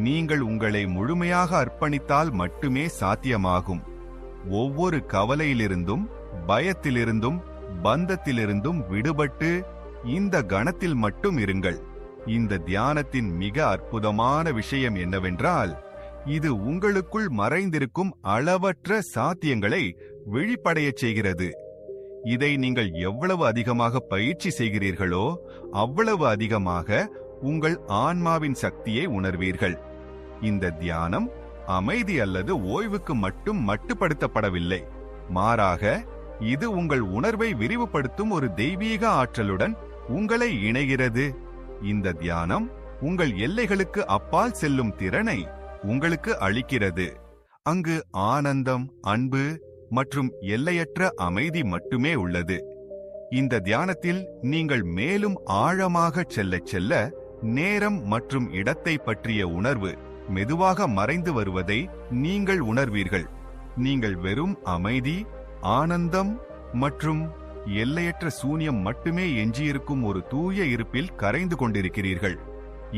நீங்கள் உங்களை முழுமையாக அர்ப்பணித்தால் மட்டுமே சாத்தியமாகும். ஒவ்வொரு கவலையிலிருந்தும், பயத்திலிருந்தும், பந்தத்திலிருந்தும் விடுபட்டு இந்த கணத்தில் மட்டும் இருங்கள். இந்த தியானத்தின் மிக அற்புதமான விஷயம் என்னவென்றால், இது உங்களுக்குள் மறைந்திருக்கும் அளவற்ற சாத்தியங்களை விழிப்படையச் செய்கிறது. இதை நீங்கள் எவ்வளவு அதிகமாக பயிற்சி செய்கிறீர்களோ அவ்வளவு அதிகமாக உங்கள் ஆன்மாவின் சக்தியை உணர்வீர்கள். இந்த தியானம் அமைதி அல்லது ஓய்வுக்கு மட்டும் மட்டுப்படுத்தப்படவில்லை. மாறாக இது உங்கள் உணர்வை விரிவுபடுத்தும் ஒரு தெய்வீக ஆற்றலுடன் உங்களை இணைகிறது. இந்த தியானம் உங்கள் எல்லைகளுக்கு அப்பால் செல்லும் திறனை உங்களுக்கு அளிக்கிறது. அங்கு ஆனந்தம், அன்பு மற்றும் எல்லையற்ற அமைதி மட்டுமே உள்ளது. இந்த தியானத்தில் நீங்கள் மேலும் ஆழமாக செல்லச் செல்ல நேரம் மற்றும் இடத்தை பற்றிய உணர்வு மெதுவாக மறைந்து வருவதை நீங்கள் உணர்வீர்கள். நீங்கள் வெறும் அமைதி, ஆனந்தம் மற்றும் எல்லையற்ற சூன்யம் மட்டுமே எஞ்சியிருக்கும் ஒரு தூய இருப்பில் கரைந்து கொண்டிருக்கிறீர்கள்.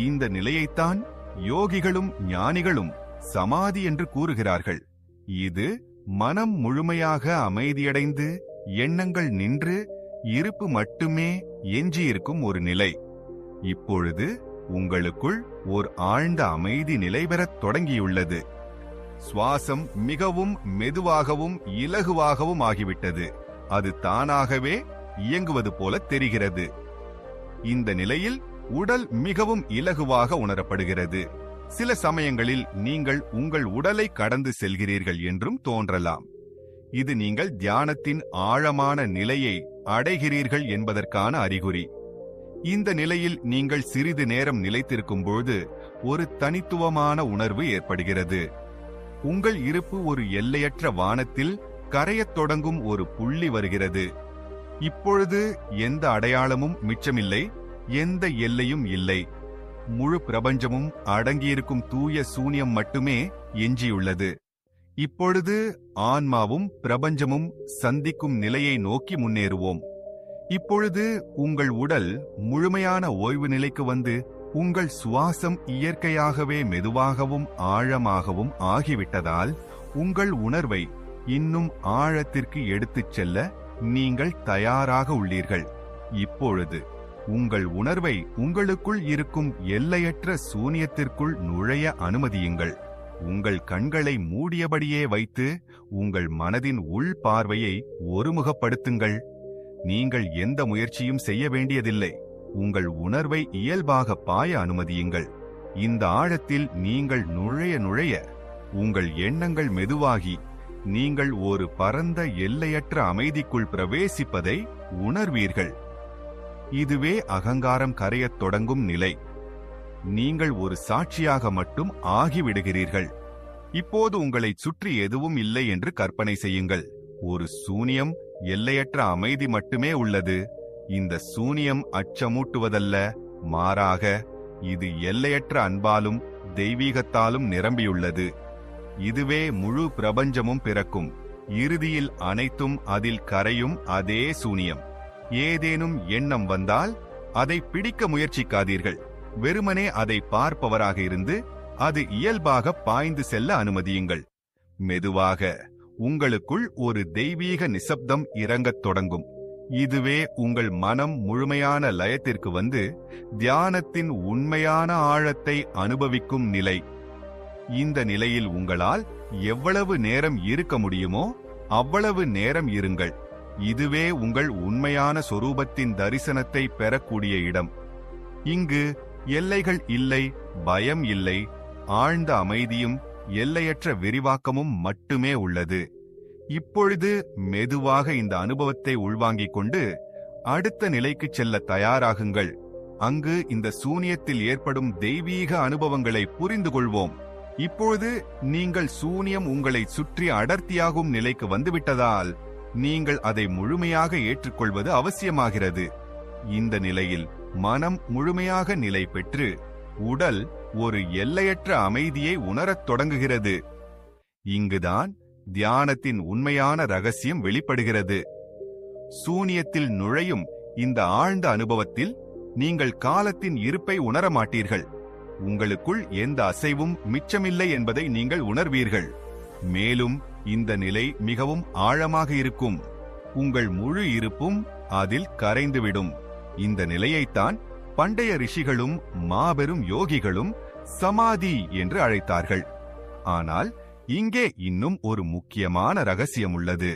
இந்த நிலையைத்தான் யோகிகளும் ஞானிகளும் சமாதி என்று கூறுகிறார்கள். இது மனம் முழுமையாக அமைதியடைந்து எண்ணங்கள் நின்று இருப்பு மட்டுமே எஞ்சியிருக்கும் ஒரு நிலை. இப்பொழுது உங்களுக்குள் ஓர் ஆழ்ந்த அமைதி நிலை பெறத் தொடங்கியுள்ளது. சுவாசம் மிகவும் மெதுவாகவும் இலகுவாகவும் ஆகிவிட்டது. அது தானாகவே இயங்குவது போல தெரிகிறது. இந்த நிலையில் உடல் மிகவும் இலகுவாக உணரப்படுகிறது. சில சமயங்களில் நீங்கள் உங்கள் உடலை கடந்து செல்கிறீர்கள் என்றும் தோன்றலாம். இது நீங்கள் தியானத்தின் ஆழமான நிலையை அடைகிறீர்கள் என்பதற்கான அறிகுறி. இந்த நிலையில் நீங்கள் சிறிது நேரம் நிலைத்திருக்கும் பொழுது ஒரு தனித்துவமான உணர்வு ஏற்படுகிறது. உங்கள் இருப்பு ஒரு எல்லையற்ற வானத்தில் கரையத் தொடங்கும் ஒரு புள்ளி வருகிறது. இப்பொழுது எந்த அடையாளமும் மிச்சமில்லை, எந்த எல்லையும் இல்லை. முழு பிரபஞ்சமும் அடங்கியிருக்கும் தூய சூன்யம் மட்டுமே எஞ்சியுள்ளது. இப்பொழுது ஆன்மாவும் பிரபஞ்சமும் சந்திக்கும் நிலையை நோக்கி முன்னேறுவோம். இப்பொழுது உங்கள் உடல் முழுமையான ஓய்வு நிலைக்கு வந்து உங்கள் சுவாசம் இயற்கையாகவே மெதுவாகவும் ஆழமாகவும் ஆகிவிட்டதால் உங்கள் உணர்வை இன்னும் ஆழத்திற்கு எடுத்துச் செல்ல நீங்கள் தயாராக உள்ளீர்கள். இப்பொழுது உங்கள் உணர்வை உங்களுக்குள் இருக்கும் எல்லையற்ற சூனியத்திற்குள் நுழைய அனுமதியுங்கள். உங்கள் கண்களை மூடியபடியே வைத்து உங்கள் மனதின் உள் பார்வையை ஒருமுகப்படுத்துங்கள். நீங்கள் எந்த முயற்சியும் செய்ய வேண்டியதில்லை. உங்கள் உணர்வை இயல்பாக பாய அனுமதியுங்கள். இந்த ஆழத்தில் நீங்கள் நுழைய உங்கள் எண்ணங்கள் மெதுவாகி நீங்கள் ஒரு பரந்த எல்லையற்ற அமைதிக்குள் பிரவேசிப்பதை உணர்வீர்கள். இதுவே அகங்காரம் கரையத் தொடங்கும் நிலை. நீங்கள் ஒரு சாட்சியாக மட்டும் ஆகிவிடுகிறீர்கள். இப்போது உங்களைச் சுற்றி எதுவும் இல்லை என்று கற்பனை செய்யுங்கள். ஒரு சூனியம், எல்லையற்ற அமைதி மட்டுமே உள்ளது. இந்த சூனியம் அச்சமூட்டுவதல்ல, மாறாக இது எல்லையற்ற அன்பாலும் தெய்வீகத்தாலும் நிரம்பியுள்ளது. இதுவே முழு பிரபஞ்சமும் பிறக்கும். இறுதியில் அனைத்தும் அதில் கரையும் அதே சூனியம். ஏதேனும் எண்ணம் வந்தால் அதை பிடிக்க முயற்சிக்காதீர்கள். வெறுமனே அதை பார்ப்பவராக இருந்து அது இயல்பாக பாய்ந்து செல்ல அனுமதியுங்கள். மெதுவாக உங்களுக்குள் ஒரு தெய்வீக நிசப்தம் இறங்கத் தொடங்கும். இதுவே உங்கள் மனம் முழுமையான லயத்திற்கு வந்து தியானத்தின் உண்மையான ஆழத்தை அனுபவிக்கும் நிலை. இந்த நிலையில் உங்களால் எவ்வளவு நேரம் இருக்க முடியுமோ அவ்வளவு நேரம் இருங்கள். இதுவே உங்கள் உண்மையான சொரூபத்தின் தரிசனத்தை பெறக்கூடிய இடம். இங்கு எல்லைகள் இல்லை, பயம் இல்லை, ஆழ்ந்த அமைதியும் எல்லையற்ற விரிவாக்கமும் மட்டுமே உள்ளது. இப்பொழுது மெதுவாக இந்த அனுபவத்தை உள்வாங்கிக் கொண்டு அடுத்த நிலைக்கு செல்ல தயாராகுங்கள். அங்கு இந்த சூனியத்தில் ஏற்படும் தெய்வீக அனுபவங்களை புரிந்து கொள்வோம். இப்பொழுது நீங்கள் சூனியம் உங்களை சுற்றி அடர்த்தியாகும் நிலைக்கு வந்துவிட்டதால் நீங்கள் அதை முழுமையாக ஏற்றுக்கொள்வது அவசியமாகிறது. இந்த நிலையில் மனம் முழுமையாக நிலை பெற்று உடல் ஒரு எல்லையற்ற அமைதியை உணரத் தொடங்குகிறது. இங்குதான் தியானத்தின் உண்மையான ரகசியம் வெளிப்படுகிறது. சூனியத்தில் நுழையும் இந்த ஆழ்ந்த அனுபவத்தில் நீங்கள் காலத்தின் இருப்பை உணரமாட்டீர்கள். உங்களுக்குள் எந்த அசைவும் மிச்சமில்லை என்பதை நீங்கள் உணர்வீர்கள். மேலும் இந்த நிலை மிகவும் ஆழமாக இருக்கும். உங்கள் முழு இருப்பும் அதில் கரைந்துவிடும். இந்த நிலையைத்தான் பண்டைய ரிஷிகளும் மாபெரும் யோகிகளும் சமாதி என்று அழைத்தார்கள். ஆனால் இங்கே இன்னும் ஒரு முக்கியமான ரகசியம் உள்ளது.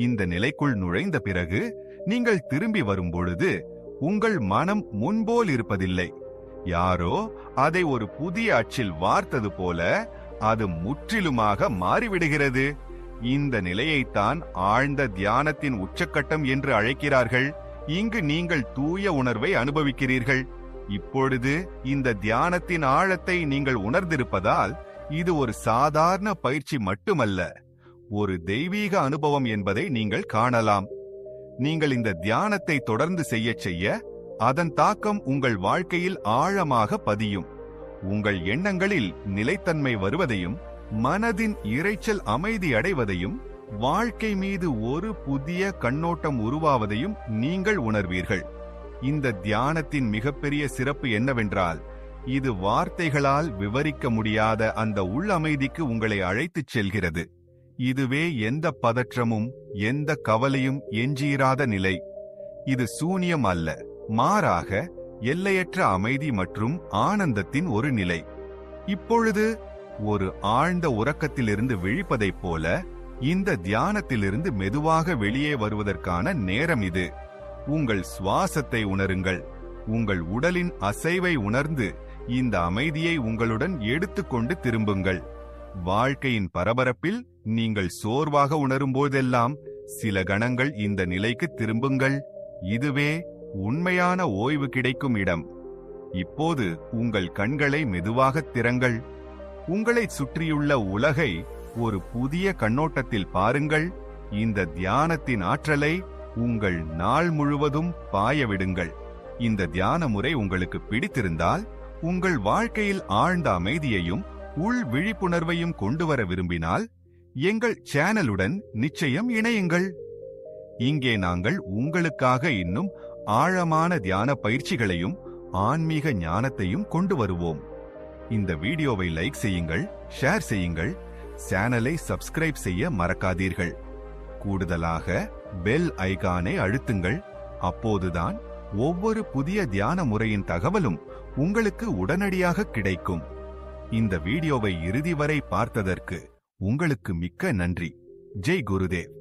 இந்த நிலைக்குள் நுழைந்த பிறகு நீங்கள் திரும்பி வரும்பொழுது உங்கள் மனம் முன்போல் இருப்பதில்லை. யாரோ அதை ஒரு புதிய அச்சில் வார்த்தது போல அது முற்றிலுமாக மாறிவிடுகிறது. இந்த நிலையைத்தான் ஆழ்ந்த தியானத்தின் உச்சக்கட்டம் என்று அழைக்கிறார்கள். இங்கு நீங்கள் தூய உணர்வை அனுபவிக்கிறீர்கள். இப்பொழுது இந்த தியானத்தின் ஆழத்தை நீங்கள் உணர்ந்திருப்பதால் இது ஒரு சாதாரண பயிற்சி மட்டுமல்ல, ஒரு தெய்வீக அனுபவம் என்பதை நீங்கள் காணலாம். நீங்கள் இந்த தியானத்தை தொடர்ந்து செய்ய அதன் தாக்கம் உங்கள் வாழ்க்கையில் ஆழமாக பதியும். உங்கள் எண்ணங்களில் நிலைத்தன்மை வருவதையும் மனதின் இரைச்சல் அமைதி அடைவதையும் வாழ்க்கை மீது ஒரு புதிய கண்ணோட்டம் உருவாவதையும் நீங்கள் உணர்வீர்கள். இந்த தியானத்தின் மிகப்பெரிய சிறப்பு என்னவென்றால் இது வார்த்தைகளால் விவரிக்க முடியாத அந்த உள் அமைதிக்கு உங்களை அழைத்துச் செல்கிறது. இதுவே எந்த பதற்றமும் எந்த கவலையும் எஞ்சியிராத நிலை. இது சூனியம் அல்ல, மாறாக எல்லையற்ற அமைதி மற்றும் ஆனந்தத்தின் ஒரு நிலை. இப்பொழுது ஒரு ஆழ்ந்த உறக்கத்திலிருந்து விழிப்பதைப் போல இந்த தியானத்திலிருந்து மெதுவாக வெளியே வருவதற்கான நேரம் இது. உங்கள் சுவாசத்தை உணருங்கள். உங்கள் உடலின் அசைவை உணர்ந்து இந்த அமைதியை உங்களுடன் எடுத்துக்கொண்டு திரும்புங்கள். வாழ்க்கையின் பரபரப்பில் நீங்கள் சோர்வாக உணரும் போதெல்லாம் சில கணங்கள் இந்த நிலைக்கு திரும்புங்கள். இதுவே உண்மையான ஓய்வு கிடைக்கும் இடம். இப்போது உங்கள் கண்களை மெதுவாக திறங்கள். உங்களை சுற்றியுள்ள உலகை ஒரு புதிய கண்ணோட்டத்தில் பாருங்கள். இந்த தியானத்தின் ஆற்றலை உங்கள் நாள் முழுவதும் பாயவிடுங்கள். இந்த தியான முறை உங்களுக்கு பிடித்திருந்தால், உங்கள் வாழ்க்கையில் ஆழ்ந்த அமைதியையும் உள் விழிப்புணர்வையும் கொண்டுவர விரும்பினால், எங்கள் சேனலுடன் நிச்சயம் இணையுங்கள். இங்கே நாங்கள் உங்களுக்காக இன்னும் ஆழமான தியான பயிற்சிகளையும் ஆன்மீக ஞானத்தையும் கொண்டு வருவோம். இந்த வீடியோவை லைக் செய்யுங்கள், ஷேர் செய்யுங்கள், சேனலை சப்ஸ்கிரைப் செய்ய மறக்காதீர்கள். கூடுதலாக பெல் ஐகானை அழுத்துங்கள். அப்போதுதான் ஒவ்வொரு புதிய தியான முறையின் தகவலும் உங்களுக்கு உடனடியாக கிடைக்கும். இந்த வீடியோவை இறுதி வரை பார்த்ததற்கு உங்களுக்கு மிக்க நன்றி. ஜெய் குருதேவ்.